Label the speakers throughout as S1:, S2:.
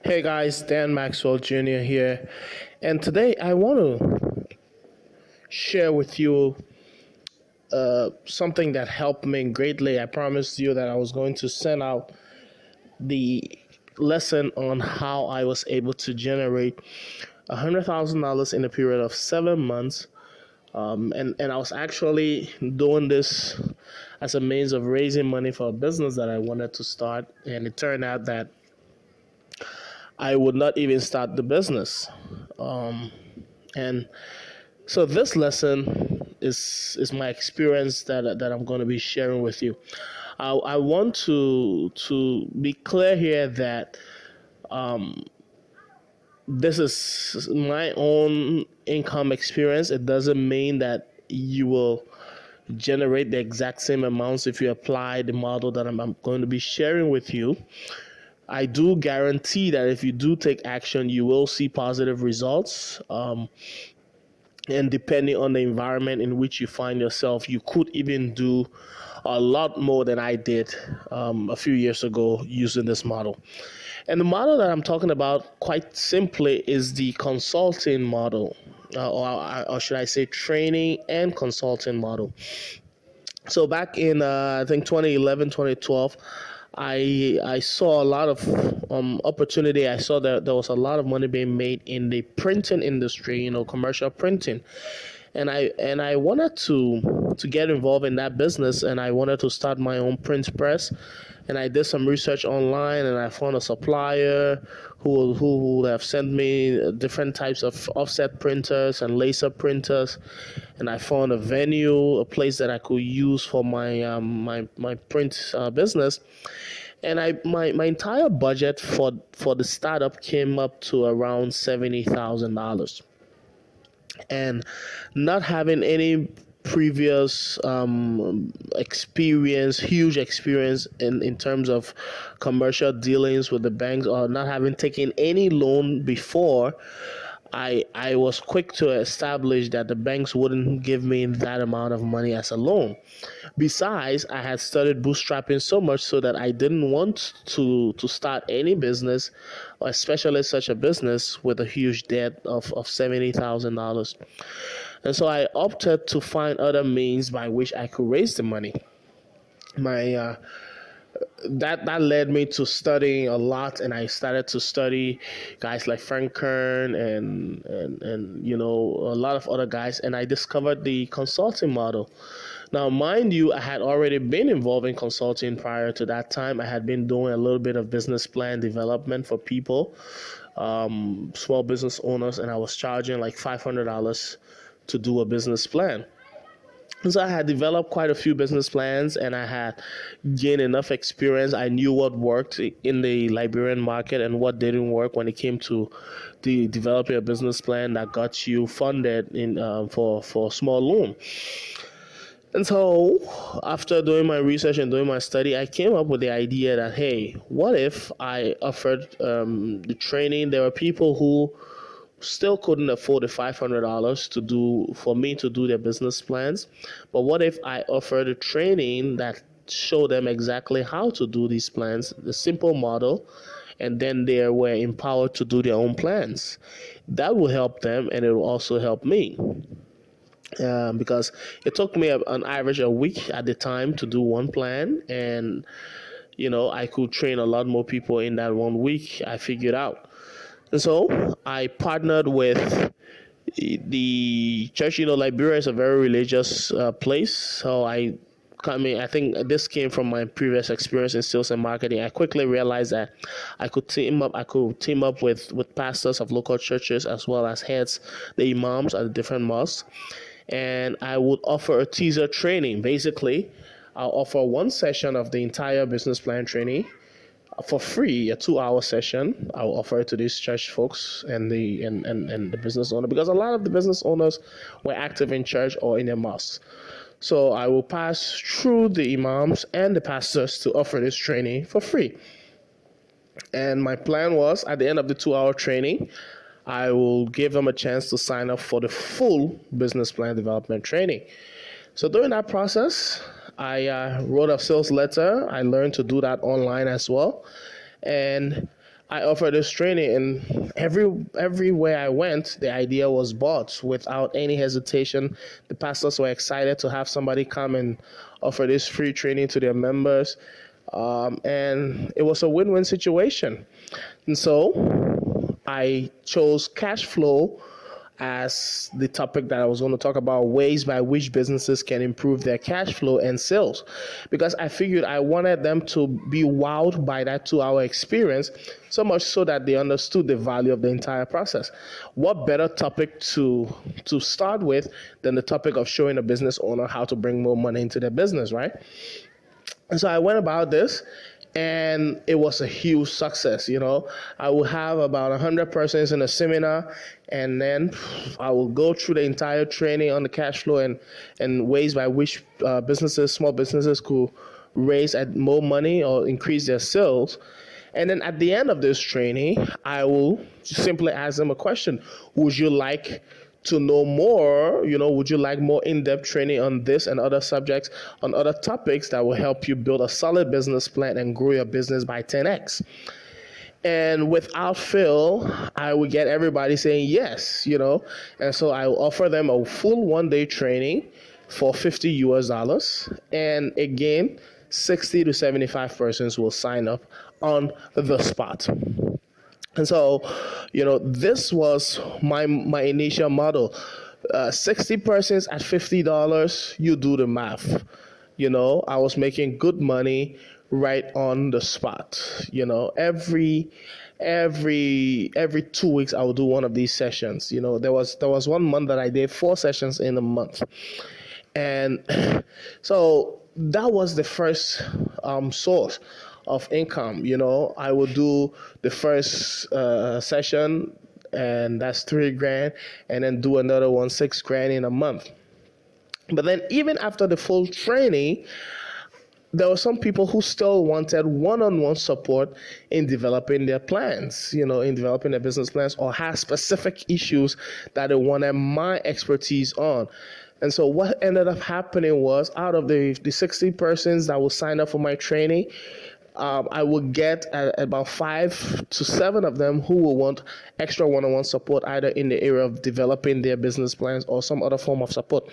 S1: Hey guys, Dan Maxwell Jr. here, and today I want to share with you something that helped me greatly. I promised you that I was going to send out the lesson on how I was able to generate $100,000 in a period of 7 months. And I was actually doing this as a means of raising money for a business that I wanted to start, and it turned out that I would not even start the business. And so this lesson is my experience that I'm going to be sharing with you. I want to be clear here that this is my own income experience. It doesn't mean that you will generate the exact same amounts if you apply the model that I'm going to be sharing with you. I do guarantee that if you do take action, you will see positive results. And depending on the environment in which you find yourself, you could even do a lot more than I did a few years ago using this model. And the model that I'm talking about, quite simply, is the consulting model, or should I say training and consulting model. So back in I think 2011, 2012, I saw a lot of opportunity. I saw that there was a lot of money being made in the printing industry, commercial printing, and I wanted to get involved in that business, and I wanted to start my own print press. And I did some research online, and I found a supplier who would have sent me different types of offset printers and laser printers, and I found a venue, a place that I could use for my print business. And my entire budget for the startup came up to around $70,000, and not having any previous experience, huge experience in terms of commercial dealings with the banks, or not having taken any loan before, I was quick to establish that the banks wouldn't give me that amount of money as a loan. Besides, I had started bootstrapping so much so that I didn't want to start any business, especially such a business with a huge debt of $70,000. And so I opted to find other means by which I could raise the money. My that led me to studying a lot, and I started to study guys like Frank Kern and a lot of other guys, and I discovered the consulting model. Now, mind you, I had already been involved in consulting prior to that time. I had been doing a little bit of business plan development for people, small business owners, and I was charging like $500 to do a business plan. So I had developed quite a few business plans, and I had gained enough experience. I knew what worked in the Liberian market and what didn't work when it came to the developing a business plan that got you funded in for a small loan. And so, after doing my research and doing my study, I came up with the idea that, hey, what if I offered the training? There were people who still couldn't afford the $500 for me to do their business plans. But what if I offered a training that showed them exactly how to do these plans, the simple model, and then they were empowered to do their own plans? That will help them, and it will also help me. Because it took me on average a week at the time to do one plan, and I could train a lot more people in that 1 week, I figured out. And so I partnered with the church. Liberia is a very religious place. So I think this came from my previous experience in sales and marketing. I quickly realized that I could team up with pastors of local churches, as well as heads, the imams at the different mosques. And I would offer a teaser training. Basically, I'll offer one session of the entire business plan training for free, a 2-hour session. I'll offer it to these church folks and the business owner, because a lot of the business owners were active in church or in their mosques. So I will pass through the imams and the pastors to offer this training for free. And my plan was, at the end of the 2-hour training, I will give them a chance to sign up for the full business plan development training. So during that process, I wrote a sales letter. I learned to do that online as well. And I offered this training, and everywhere I went, the idea was bought without any hesitation. The pastors were excited to have somebody come and offer this free training to their members, and it was a win-win situation. And so I chose cash flow as the topic that I was going to talk about, ways by which businesses can improve their cash flow and sales, because I figured I wanted them to be wowed by that 2-hour experience, so much so that they understood the value of the entire process. What better topic to start with than the topic of showing a business owner how to bring more money into their business, right? And so I went about this, and it was a huge success. I will have about 100 persons in a seminar, and then I will go through the entire training on the cash flow and ways by which small businesses could raise more money or increase their sales. And then at the end of this training, I will simply ask them a question. Would you like to know more? Would you like more in-depth training on this and other subjects, on other topics that will help you build a solid business plan and grow your business by 10x? And without fail, I would get everybody saying yes, and so I will offer them a full 1-day training for $50. And again, 60 to 75 persons will sign up on the spot. And so, this was my initial model. 60 persons at $50, you do the math. I was making good money right on the spot. Every 2 weeks I would do one of these sessions. There was 1 month that I did 4 sessions in a month. And so that was the first source of income. I would do the first session, and that's $3,000, and then do another one, $6,000 in a month. But then even after the full training, there were some people who still wanted one-on-one support in developing their plans, in developing their business plans, or had specific issues that they wanted my expertise on. And so what ended up happening was, out of the 60 persons that will sign up for my training, I would get about 5 to 7 of them who will want extra one-on-one support, either in the area of developing their business plans or some other form of support.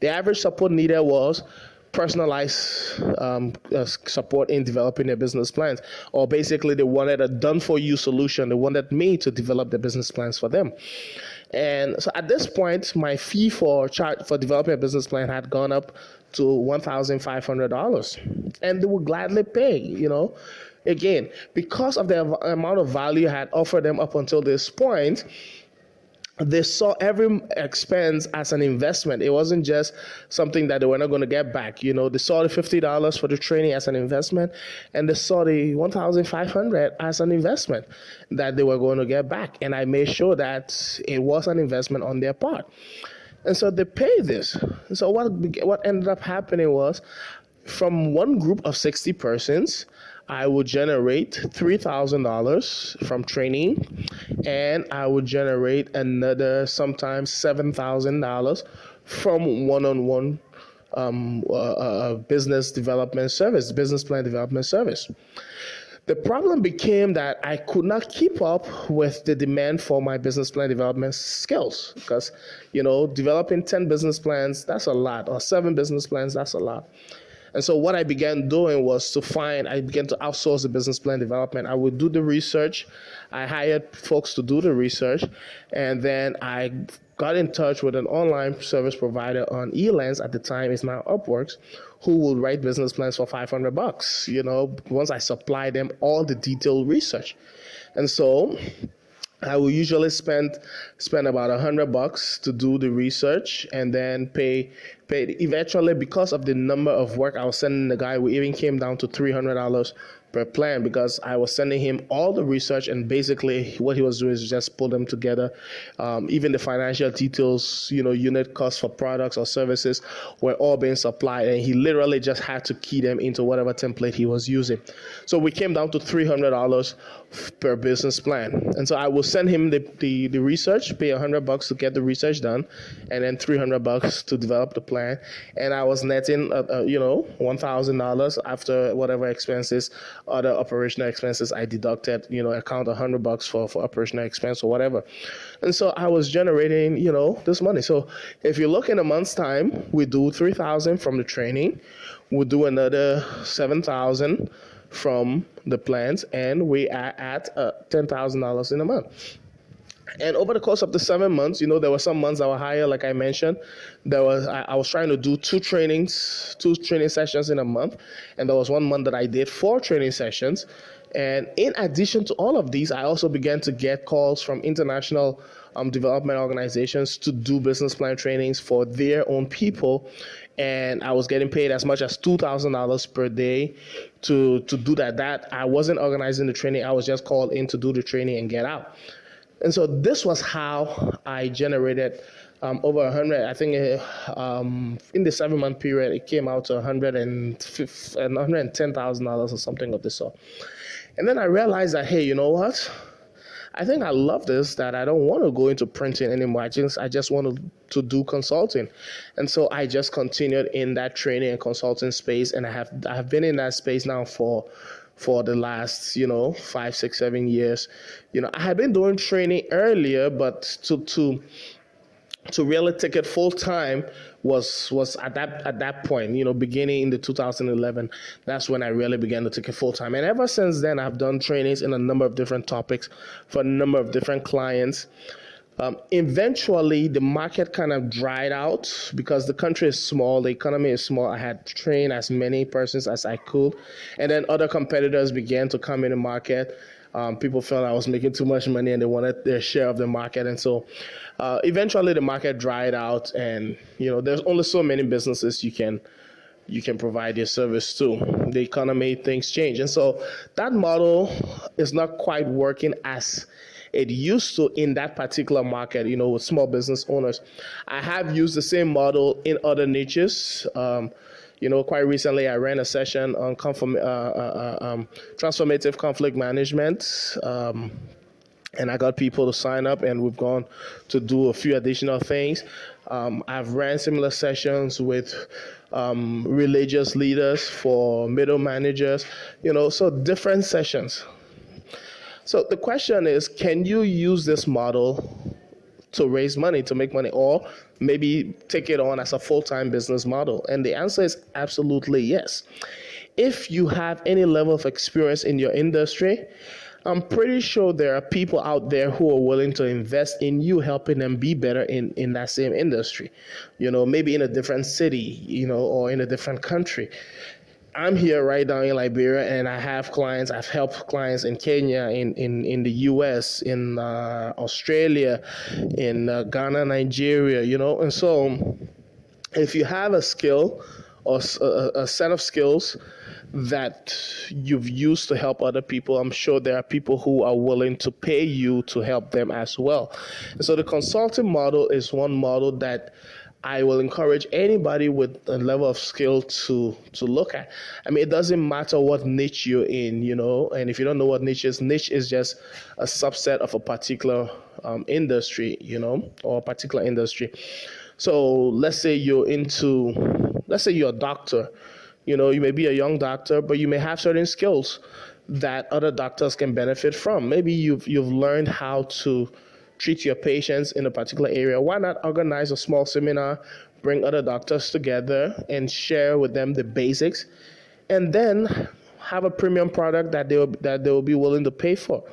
S1: The average support needed was personalized support in developing their business plans, or basically they wanted a done-for-you solution. They wanted me to develop the business plans for them. And so at this point, my fee for developing a business plan had gone up to $1,500, and they would gladly pay. Again, because of the amount of value I had offered them up until this point, they saw every expense as an investment. It wasn't just something that they were not going to get back. They saw the $50 for the training as an investment, and they saw the $1,500 as an investment that they were going to get back. And I made sure that it was an investment on their part. And so they paid this. So what ended up happening was, from one group of 60 persons, I would generate $3,000 from training, and I would generate another sometimes $7,000 from one-on-one business plan development service. The problem became that I could not keep up with the demand for my business plan development skills, because, developing 10 business plans, that's a lot, or 7 business plans, that's a lot. And so what I began doing was I began to outsource the business plan development. I would do the research. I hired folks to do the research, and then I got in touch with an online service provider on Elance, at the time it's now Upworks, who will write business plans for $500, once I supply them all the detailed research. And so I will usually spend about $100 to do the research, and then pay. Eventually, because of the number of work I was sending the guy, we even came down to $300 per plan, because I was sending him all the research, and basically what he was doing is just pull them together. Even the financial details, unit costs for products or services were all being supplied, and he literally just had to key them into whatever template he was using. So we came down to $300 per business plan. And so I will send him the research, pay $100 to get the research done, and then $300 to develop the plan. plan, and I was netting, $1,000 after whatever expenses, other operational expenses I deducted. Account $100 for operational expense or whatever, and so I was generating, this money. So if you look in a month's time, we do 3,000 from the training, we do another 7,000 from the plans, and we are at $10,000 in a month. And over the course of the 7 months, there were some months that were higher, like I mentioned. I was trying to do two training sessions in a month, and there was one month that I did 4 training sessions. And in addition to all of these, I also began to get calls from international development organizations to do business plan trainings for their own people. And I was getting paid as much as $2,000 per day to do that. That I wasn't organizing the training. I was just called in to do the training and get out. And so this was how I generated over 100. I think in the 7-month period, it came out to $110,000 or something of the sort. And then I realized that, hey, you know what? I think I love this, that I don't want to go into printing anymore. I just want to do consulting. And so I just continued in that training and consulting space. And I have been in that space now for the last, 5, 6, 7 years. I had been doing training earlier, but to really take it full time was at that point, beginning in the 2011. That's when I really began to take it full time. And ever since then, I've done trainings in a number of different topics for a number of different clients. Eventually, the market kind of dried out because the country is small, the economy is small. I had trained as many persons as I could, and then other competitors began to come in the market. People felt I was making too much money and they wanted their share of the market, and so eventually the market dried out. And there's only so many businesses you can provide your service to. The economy, things change, and so that model is not quite working as it used to in that particular market, with small business owners. I have used the same model in other niches. Quite recently, I ran a session on transformative conflict management, and I got people to sign up, and we've gone to do a few additional things. I've ran similar sessions with religious leaders for middle managers, so different sessions. So the question is, can you use this model to raise money, to make money, or maybe take it on as a full-time business model? And the answer is absolutely yes. If you have any level of experience in your industry, I'm pretty sure there are people out there who are willing to invest in you, helping them be better in that same industry, maybe in a different city, or in a different country. I'm here right now in Liberia, and I have clients. I've helped clients in Kenya, in the U.S., in Australia, in Ghana, Nigeria, and so if you have a skill or a set of skills that you've used to help other people, I'm sure there are people who are willing to pay you to help them as well. And so the consulting model is one model that I will encourage anybody with a level of skill to look at. I mean, it doesn't matter what niche you're in, and if you don't know what niche is just a subset of a particular industry, or a particular industry. So let's say you're a doctor, you may be a young doctor, but you may have certain skills that other doctors can benefit from. Maybe you've learned how to treat your patients in a particular area. Why not organize a small seminar, bring other doctors together and share with them the basics, and then have a premium product that they will be willing to pay for.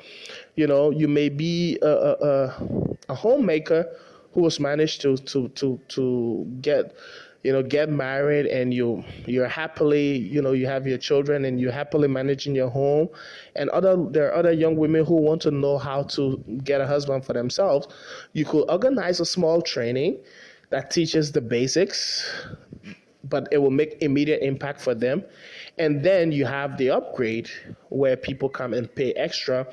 S1: You may be a homemaker who has managed to get married, and you're happily, you have your children and you're happily managing your home, and there are other young women who want to know how to get a husband for themselves. You could organize a small training that teaches the basics, but it will make immediate impact for them. And then you have the upgrade where people come and pay extra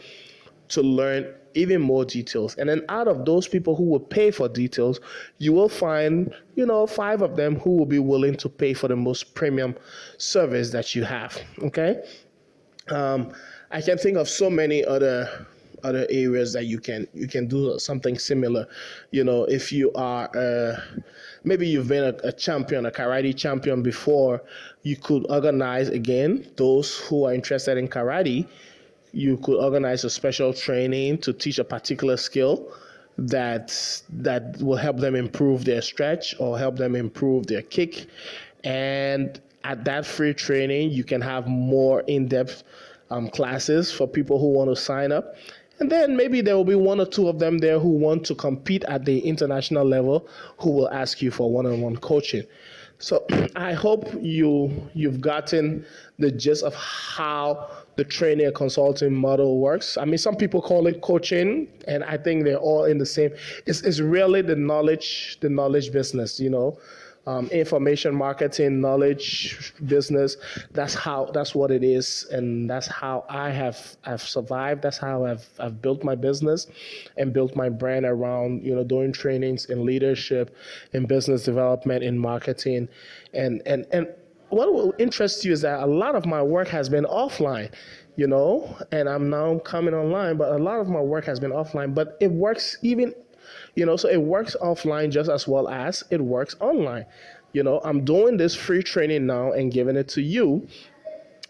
S1: to learn even more details. And then out of those people who will pay for details, you will find, 5 of them who will be willing to pay for the most premium service that you have. Okay. I can think of so many other other areas that you can do something similar. If you are maybe you've been a champion, a karate champion before, you could organize again those who are interested in karate. You could organize a special training to teach a particular skill that will help them improve their stretch or help them improve their kick. And at that free training, you can have more in-depth classes for people who want to sign up. And then maybe there will be one or two of them there who want to compete at the international level who will ask you for one-on-one coaching. So I hope you've gotten the gist of how the training and consulting model works. I mean, some people call it coaching, and I think they're all in the same. It's really the knowledge business, information marketing, knowledge business. That's what it is, and that's how I've survived. That's how I've built my business and built my brand around doing trainings in leadership, in business development, in marketing, and what will interest you is that a lot of my work has been offline, and I'm now coming online, but a lot of my work has been offline, but it works even. So it works offline just as well as it works online. I'm doing this free training now and giving it to you.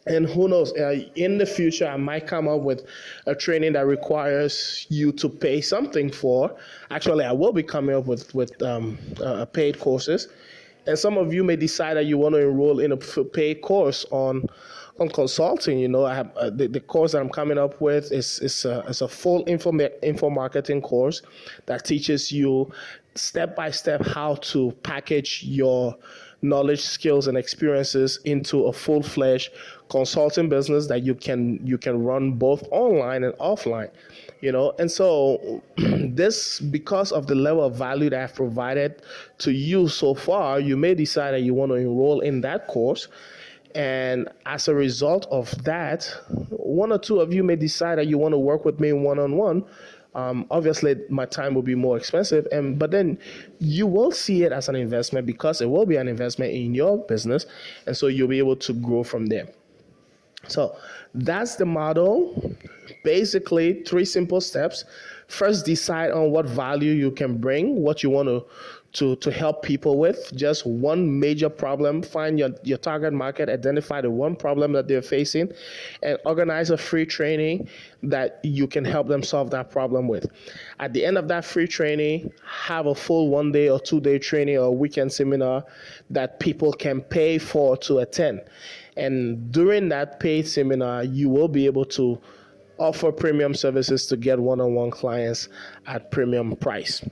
S1: And who knows, in the future, I might come up with a training that requires you to pay something for. Actually, I will be coming up with paid courses. And some of you may decide that you want to enroll in a paid course on consulting. I have the course that I'm coming up with is a full info marketing course that teaches you step by step how to package your knowledge, skills, and experiences into a full-fledged consulting business that you can run both online and offline. And so this, because of the level of value that I've provided to you so far, you may decide that you want to enroll in that course. And as a result of that, one or two of you may decide that you want to work with me one-on-one. Obviously, my time will be more expensive, but then you will see it as an investment because it will be an investment in your business, and so you'll be able to grow from there. So that's the model. Basically, 3 simple steps. First, decide on what value you can bring, what you want to help people with. Just one major problem. Find your target market, identify the one problem that they're facing, and organize a free training that you can help them solve that problem with. At the end of that free training, have a full 1-day or 2-day training or weekend seminar that people can pay for to attend. And during that paid seminar, you will be able to offer premium services to get one-on-one clients at premium price.